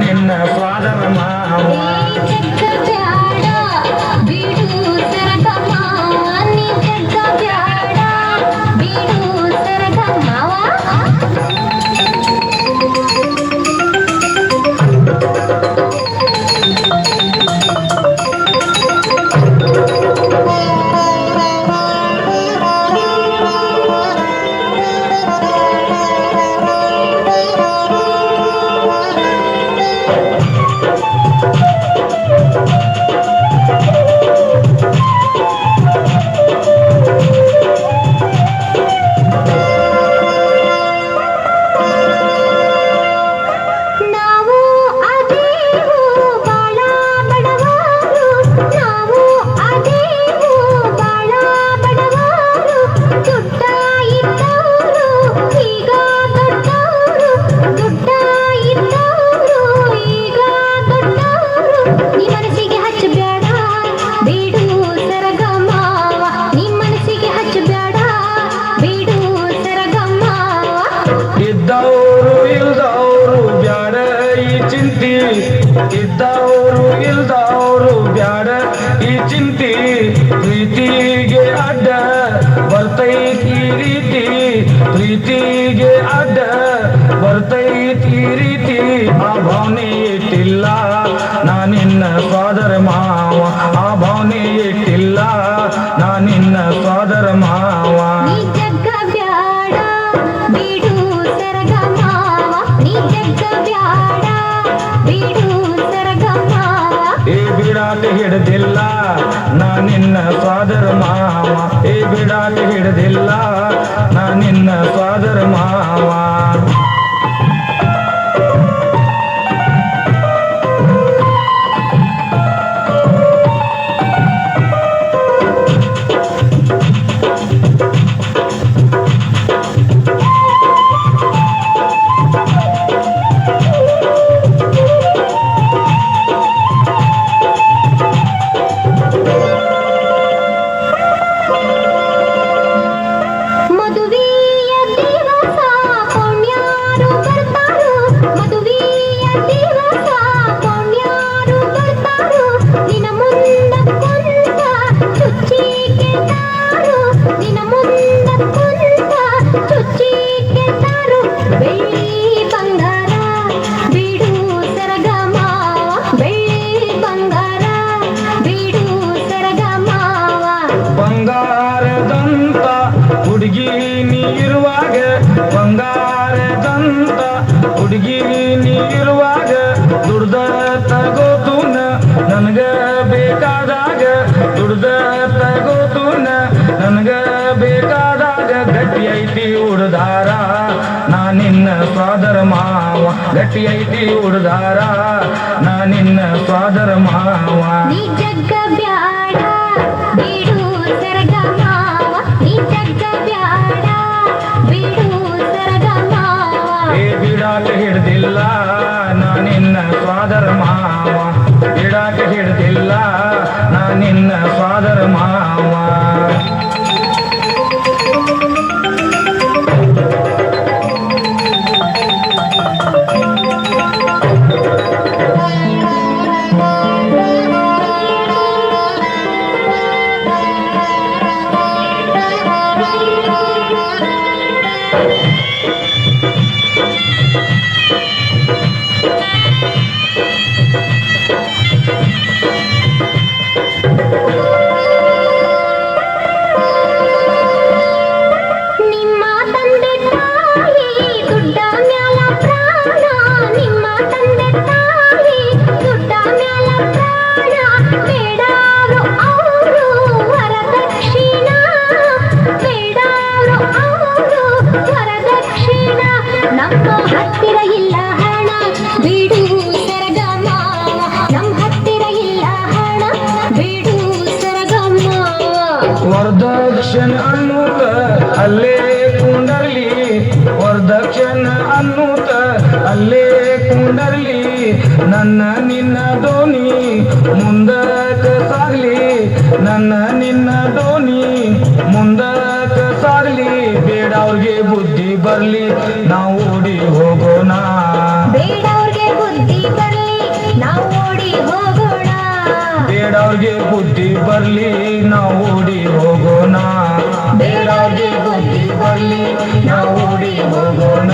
ನಿನ್ನ ಸ್ವಾದರ ಮಾವ ಇದ್ದವರು ಇಲ್ದವರು ಬ್ಯಾಡ ಈ ಚಿಂತಿ ಪ್ರೀತಿಗೆ ಅಡ್ಡ ಬರ್ತೈತಿ ರೀತಿ ಪ್ರೀತಿಗೆ ಅಡ್ಡ ಬರ್ತೈತಿ ರೀತಿ ಆ ಭಾವನೆ ಇಟ್ಟಿಲ್ಲ ನಾನಿನ್ನ ಸೋದರ ಮಾವ ಆ ಭಾವನೆ ಇಟ್ಟಿಲ್ಲ ನಾನಿನ್ನ ಸೋದರ ಮಾವ ಬಿಡಾಟ ಹಿಡ್ದಿಲ್ಲ ನಾನಿನ್ನ ಸೋದರ ಮಾವ ಬಿಡಾಟ ಹಿಡ್ದಿಲ್ಲ ನಾನಿನ್ನ ಸೋದರ ಮಾವ ಬಂಗಾರದಂತ ಹುಡುಗಿ ನೀರುವಾಗ ಬಂಗಾರದಂತ ಹುಡುಗಿ ನೀರುವಾಗ ದುಡ್ದ ತಗೋತುನ ನನಗ ಬೇಕಾದಾಗ ದುಡ್ದ ತಗೋತುನ ನನಗ ಬೇಕಾದಾಗ ಗಟ್ಟಿ ಐತಿ ಉಡ್ದಾರ ನಾನಿನ್ನ ಸೋದರ ಮಾವ ಗಟ್ಟಿ ಐತಿ ಉಡ್ದಾರ ನಾನಿನ್ನ ಸೋದರ ಮಾವ ಬಿಡಾಟ ಹಿಡ್ದಿಲ್ಲ ನಾನಿನ್ನ ಸೋದರ ಮಾವ ಬಿಡಾಟ ಹಿಡ್ದಿಲ್ಲ ನಾನಿನ್ನ ಸೋದರ ಮಾವ ವರದಕ್ಷಿಣ ವರದಕ್ಷಿಣ ಅನ್ನೂತ ಅಲ್ಲೇ ಕುಂಡರ್ಲಿ ವರದಕ್ಷಿಣ ಅನ್ನೂತ ಅಲ್ಲೇ ಕುಂಡರ್ಲಿ ನನ್ನ ನಿನ್ನ ದೋಣಿ ಮುಂದಕ್ಕ ಸಾಗ್ಲಿ ನನ್ನ ನಿನ್ನ ದೋಣಿ ಮುಂದಕ್ಕ ಸಾಗ್ಲಿ ಬೇಡ ಅವ್ರಿಗೆ ಬುದ್ಧಿ ಬರ್ಲಿ ನಾವು ಓಡಿ ಹೋಗೋಣ ಬೇಡ ಅವ್ರಿಗೆ ಬುದ್ಧಿ ಬರ್ಲಿ ನಾವು ಓಡಿ ಹೋಗೋಣ ಬೇಡ ಅವ್ರಿಗೆ ಬುದ್ಧಿ ಬರ್ಲಿ ನಾವು ಓಡಿ ಹೋಗೋಣ ಬೇಡ ಅವ್ರಿಗೆ ಬುದ್ಧಿ ಬರ್ಲಿ ನಾವು ಓಡಿ ಹೋಗೋಣ